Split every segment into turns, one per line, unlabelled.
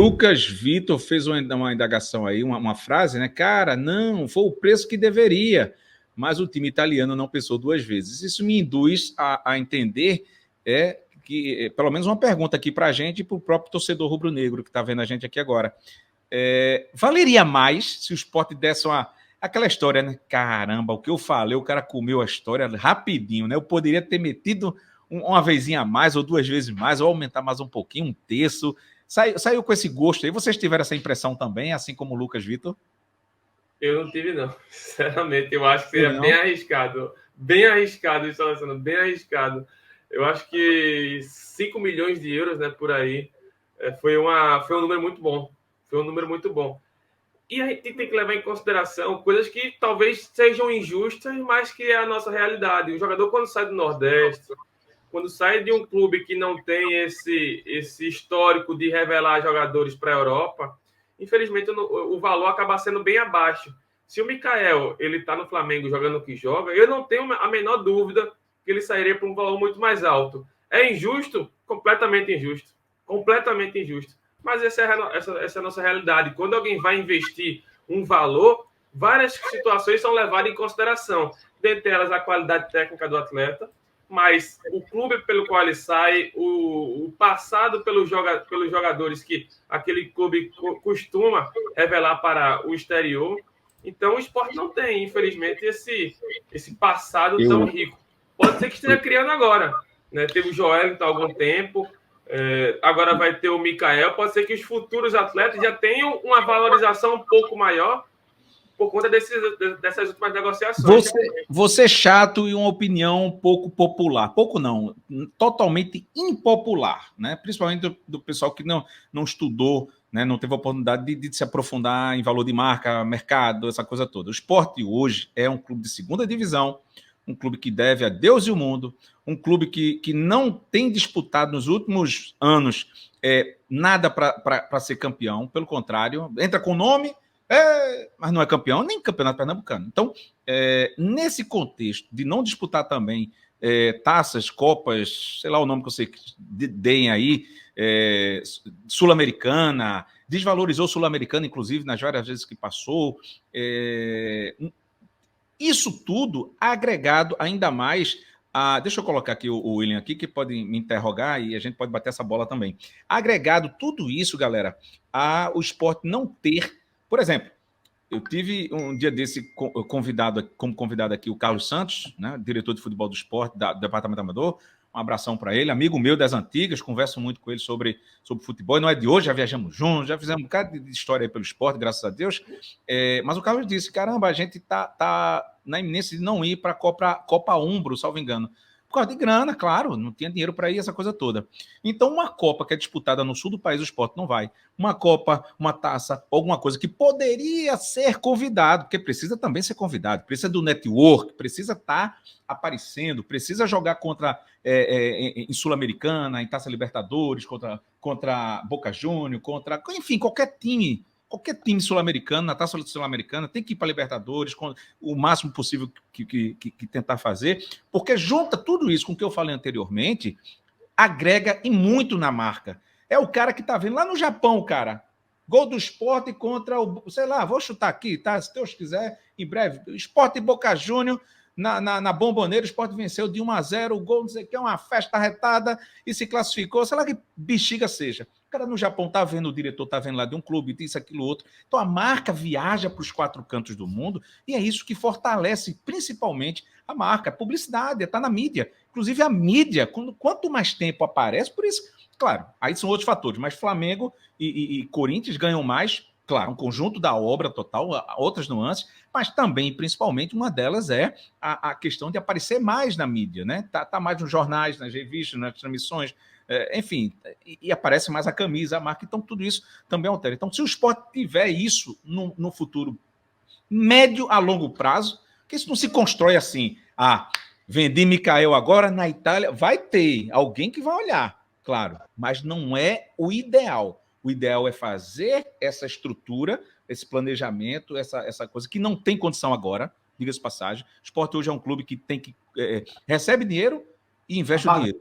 Lucas Vitor fez uma indagação aí, uma frase, né? Cara, não, foi o preço que deveria, mas o time italiano não pensou duas vezes. Isso me induz a entender que, pelo menos uma pergunta aqui para a gente e para o próprio torcedor rubro-negro que está vendo a gente aqui agora. Valeria mais se o Sport desse aquela história, né? Caramba, o que eu falei, o cara comeu a história rapidinho, né? Eu poderia ter metido uma vezinha a mais ou duas vezes mais, ou aumentar mais um pouquinho, um terço. Saiu com esse gosto aí. Vocês tiveram essa impressão também, assim como o Lucas Vitor?
Eu não tive, não. Sinceramente, eu acho que seria bem arriscado. Bem arriscado, bem arriscado. Eu acho que 5 milhões de euros, né, por aí, foi um número muito bom. Foi um número muito bom. E a gente tem que levar em consideração coisas que talvez sejam injustas, mas que é a nossa realidade. O jogador, quando sai do Nordeste, quando sai de um clube que não tem esse histórico de revelar jogadores para a Europa, infelizmente o valor acaba sendo bem abaixo. Se o Mikael está no Flamengo jogando o que joga, eu não tenho a menor dúvida que ele sairia por um valor muito mais alto. É injusto? Completamente injusto. Completamente injusto. Mas essa é a nossa realidade. Quando alguém vai investir um valor, várias situações são levadas em consideração. Dentre elas, a qualidade técnica do atleta, mas o clube pelo qual ele sai, o passado pelos jogadores que aquele clube costuma revelar para o exterior. Então, o Sport não tem, infelizmente, esse passado tão rico. Pode ser que esteja criando agora. Né? Teve o Joelito há algum tempo, agora vai ter o Mikael. Pode ser que os futuros atletas já tenham uma valorização um pouco maior por conta dessas últimas negociações.
Você chato e uma opinião pouco popular. Pouco não, totalmente impopular, né? Principalmente do pessoal que não estudou, né? Não teve a oportunidade de se aprofundar em valor de marca, mercado, essa coisa toda. O Sport hoje é um clube de segunda divisão, um clube que deve a Deus e o mundo, um clube que não tem disputado nos últimos anos nada para ser campeão, pelo contrário, entra com nome, mas não é campeão, nem campeonato pernambucano. Então, nesse contexto de não disputar também taças, copas, sei lá o nome que você deem aí, Sul-Americana, desvalorizou Sul-Americana, inclusive, nas várias vezes que passou. Isso tudo agregado ainda mais deixa eu colocar aqui o William aqui, que pode me interrogar e a gente pode bater essa bola também. Agregado tudo isso, galera, o Sport não ter. Por exemplo, eu tive um dia desse como convidado aqui o Carlos Santos, né, diretor de futebol do Sport, do Departamento Amador. Um abração para ele, amigo meu das antigas, converso muito com ele sobre futebol, e não é de hoje, já viajamos juntos, já fizemos um bocado de história aí pelo esporte, graças a Deus. Mas o Carlos disse, caramba, a gente tá na iminência de não ir para a Copa Umbro, salvo engano. Por causa de grana, claro, não tinha dinheiro para ir, essa coisa toda. Então, uma Copa que é disputada no sul do país, o Sport não vai. Uma Copa, uma taça, alguma coisa que poderia ser convidado, porque precisa também ser convidado, precisa do network, precisa estar aparecendo, precisa jogar contra em Sul-Americana, em Taça Libertadores, contra Boca Juniors, enfim, qualquer time sul-americano, na Taça Sul-Americana, tem que ir para Libertadores, com o máximo possível que tentar fazer, porque junta tudo isso com o que eu falei anteriormente, agrega e muito na marca. É o cara que tá vendo lá no Japão, cara. Gol do Sport contra o... Sei lá, vou chutar aqui, tá? Se Deus quiser, em breve. Sport e Boca Juniors na Bomboneira, o Sport venceu de 1-0, o gol, não sei o que, uma festa arretada e se classificou, sei lá que bexiga seja. O cara no Japão tá vendo, o diretor tá vendo lá de um clube, disso, aquilo, outro. Então a marca viaja para os 4 cantos do mundo e é isso que fortalece principalmente a marca. A publicidade, tá na mídia. Inclusive a mídia, quanto mais tempo aparece, por isso, claro, aí são outros fatores, mas Flamengo e Corinthians ganham mais, claro, um conjunto da obra total, outras nuances, mas também, principalmente, uma delas é a questão de aparecer mais na mídia, né? Tá mais nos jornais, nas revistas, nas transmissões, enfim, e aparece mais a camisa, a marca, então tudo isso também altera. Então, se o Sport tiver isso no futuro médio a longo prazo, que isso não se constrói assim, vendi Mikael agora na Itália, vai ter alguém que vai olhar, claro, mas não é o ideal. O ideal é fazer essa estrutura, esse planejamento, essa coisa que não tem condição agora, diga-se de passagem. O Sport hoje é um clube que recebe dinheiro e investe o dinheiro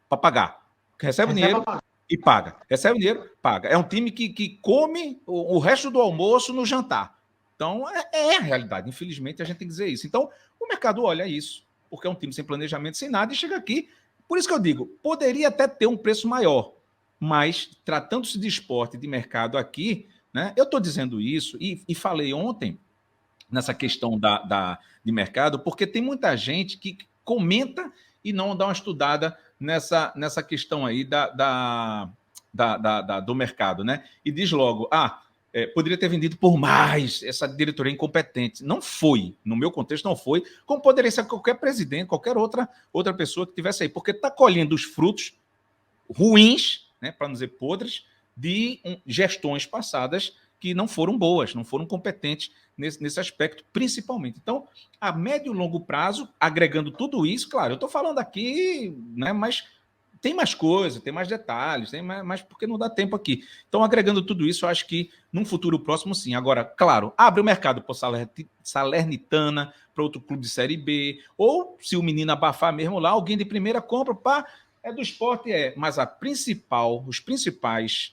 para pagar. Recebe dinheiro E paga. Recebe o dinheiro, paga. É um time que come o resto do almoço no jantar. Então, é a realidade. Infelizmente, a gente tem que dizer isso. Então, o mercado olha isso, porque é um time sem planejamento, sem nada, e chega aqui. Por isso que eu digo, poderia até ter um preço maior, mas tratando-se de esporte, de mercado aqui, né? Eu estou dizendo isso e falei ontem nessa questão de mercado, porque tem muita gente que comenta e não dá uma estudada nessa questão aí do mercado, né? E diz logo, poderia ter vendido por mais, essa diretoria incompetente. Não foi, no meu contexto não foi, como poderia ser qualquer presidente, qualquer outra pessoa que tivesse aí, porque está colhendo os frutos ruins, né, para não dizer podres, de gestões passadas que não foram boas, não foram competentes nesse aspecto, principalmente. Então, a médio e longo prazo, agregando tudo isso, claro, eu estou falando aqui, né, mas tem mais coisa, tem mais detalhes, tem mais porque não dá tempo aqui. Então, agregando tudo isso, eu acho que num futuro próximo, sim. Agora, claro, abre o mercado para Salernitana, para outro clube de Série B, ou se o menino abafar mesmo lá, alguém de primeira compra, do esporte, mas os principais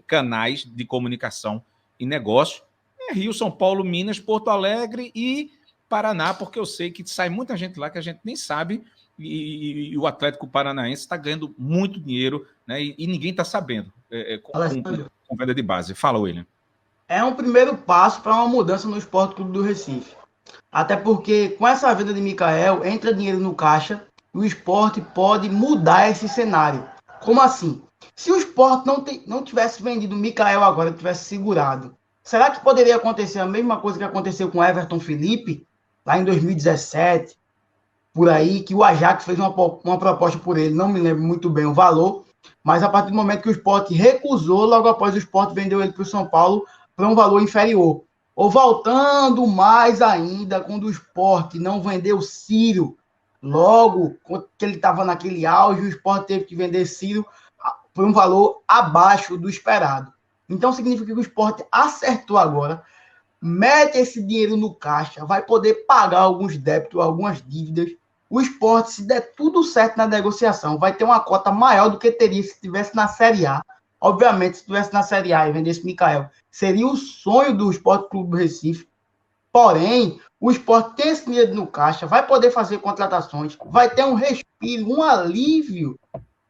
canais de comunicação e negócio é Rio, São Paulo, Minas, Porto Alegre e Paraná, porque eu sei que sai muita gente lá que a gente nem sabe, e o Atlético Paranaense está ganhando muito dinheiro, né? E ninguém está sabendo com venda de base. Fala, William.
É um primeiro passo para uma mudança no Sport Clube do Recife. Até porque com essa venda de Mikael, entra dinheiro no caixa e o esporte pode mudar esse cenário. Como assim? Se o esporte não tivesse vendido o Mikael agora, tivesse segurado, será que poderia acontecer a mesma coisa que aconteceu com Everton Felipe, lá em 2017, por aí, que o Ajax fez uma proposta por ele, não me lembro muito bem o valor, mas a partir do momento que o esporte recusou, logo após o esporte vendeu ele para o São Paulo para um valor inferior. Ou voltando mais ainda, quando o esporte não vendeu Círio, logo que ele estava naquele auge, o esporte teve que vender Círio por um valor abaixo do esperado. Então significa que o esporte acertou agora, mete esse dinheiro no caixa, vai poder pagar alguns débitos, algumas dívidas. O esporte, se der tudo certo na negociação, vai ter uma cota maior do que teria se estivesse na Série A. Obviamente, se estivesse na Série A e vendesse Mikael, seria o sonho do Sport Clube do Recife. Porém, o esporte tem esse dinheiro no caixa, vai poder fazer contratações, vai ter um respiro, um alívio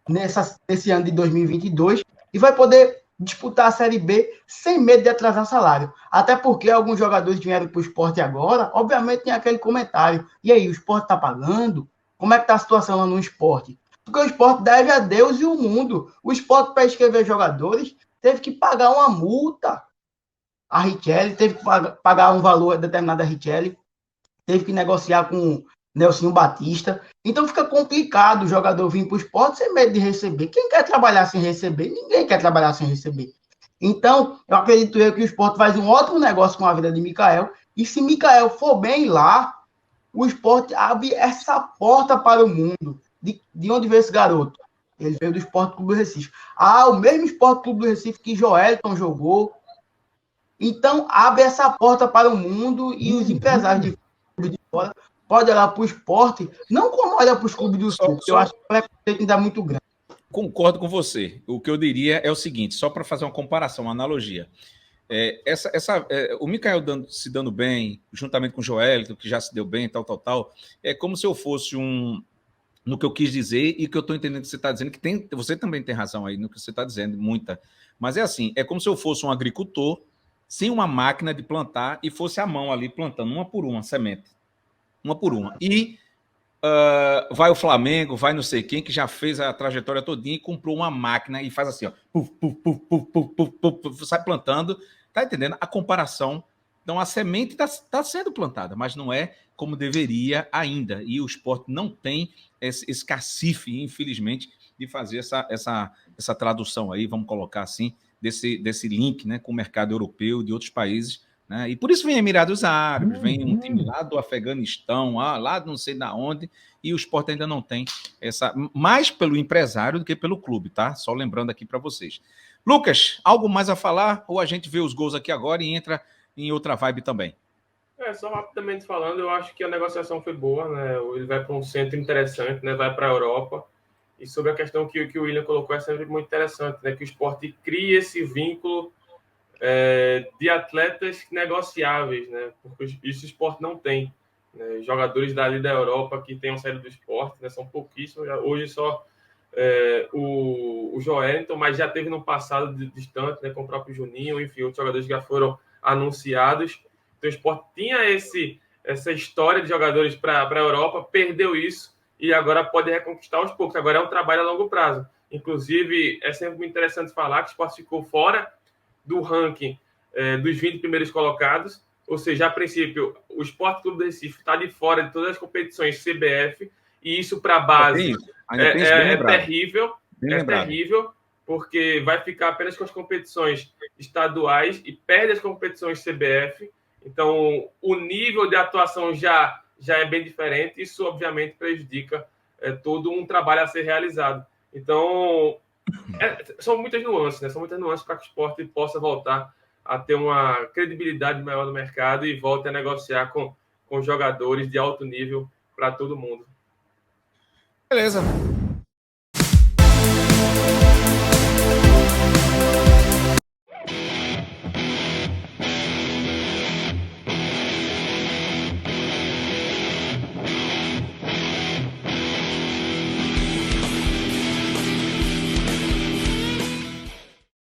nesse ano de 2022 e vai poder disputar a Série B sem medo de atrasar salário. Até porque alguns jogadores vieram para o esporte agora, obviamente tem aquele comentário. E aí, o esporte está pagando? Como é que está a situação lá no esporte? Porque o esporte deve a Deus e o mundo. O esporte, para inscrever jogadores, teve que pagar uma multa. A Richelli teve que pagar um valor determinado a Richelli, teve que negociar com Nelsinho Batista. Então fica complicado o jogador vir para o esporte sem medo de receber. Quem quer trabalhar sem receber? Ninguém quer trabalhar sem receber. Então, eu acredito que o esporte faz um ótimo negócio com a vida de Mikael. E se Mikael for bem lá, o esporte abre essa porta para o mundo. De onde veio esse garoto? Ele veio do Sport Clube do Recife. O mesmo Sport Clube do Recife que Joelton jogou. Então, abre essa porta para o mundo e os empresários de fora podem olhar para o esporte, não como olha para os clubes do Sul, porque eu acho que o preconceito ainda é muito grande.
Concordo com você. O que eu diria é o seguinte, só para fazer uma comparação, uma analogia. O Mikael se dando bem, juntamente com o Joelito, que já se deu bem, tal, é como se eu fosse no que eu quis dizer e que eu estou entendendo que você está dizendo, que você também tem razão aí no que você está dizendo, muita. Mas é assim, é como se eu fosse um agricultor sem uma máquina de plantar e fosse a mão ali plantando uma por uma semente. Uma por uma. E vai o Flamengo, vai não sei quem, que já fez a trajetória todinha e comprou uma máquina e faz assim, ó, sai plantando. Tá entendendo? A comparação. Então, a semente está sendo plantada, mas não é como deveria ainda. E o esporte não tem esse cacife, infelizmente, de fazer essa tradução aí, vamos colocar assim, desse link, né, com o mercado europeu de outros países, né? E por isso vem Emirados Árabes, vem um time lá do Afeganistão, lá não sei da onde, e o esporte ainda não tem mais pelo empresário do que pelo clube, tá? Só lembrando aqui para vocês. Lucas, algo mais a falar? Ou a gente vê os gols aqui agora e entra em outra vibe também?
Só rapidamente falando, eu acho que a negociação foi boa, né? Ele vai para um centro interessante, né? Vai para a Europa. E sobre a questão que o William colocou, é sempre muito interessante, né? Que o esporte cria esse vínculo de atletas negociáveis, né? Porque isso o esporte não tem. Né? Jogadores dali da Europa que tenham saído do esporte, né? São pouquíssimos. Hoje só o Joelinton, mas já teve no passado distante, né? Com o próprio Juninho, enfim, outros jogadores que já foram anunciados. Então o esporte tinha essa história de jogadores para a Europa, perdeu isso e agora pode reconquistar aos poucos. Agora é um trabalho a longo prazo. Inclusive, é sempre muito interessante falar que o esporte ficou fora do ranking dos 20 primeiros colocados, ou seja, a princípio, o Sport Clube do Recife está de fora de todas as competições CBF, e isso para a base é terrível, terrível, porque vai ficar apenas com as competições estaduais e perde as competições CBF, então o nível de atuação já é bem diferente, isso obviamente prejudica todo um trabalho a ser realizado. Então, são muitas nuances, né? São muitas nuances para que o esporte possa voltar a ter uma credibilidade maior no mercado e volte a negociar com jogadores de alto nível para todo mundo.
Beleza.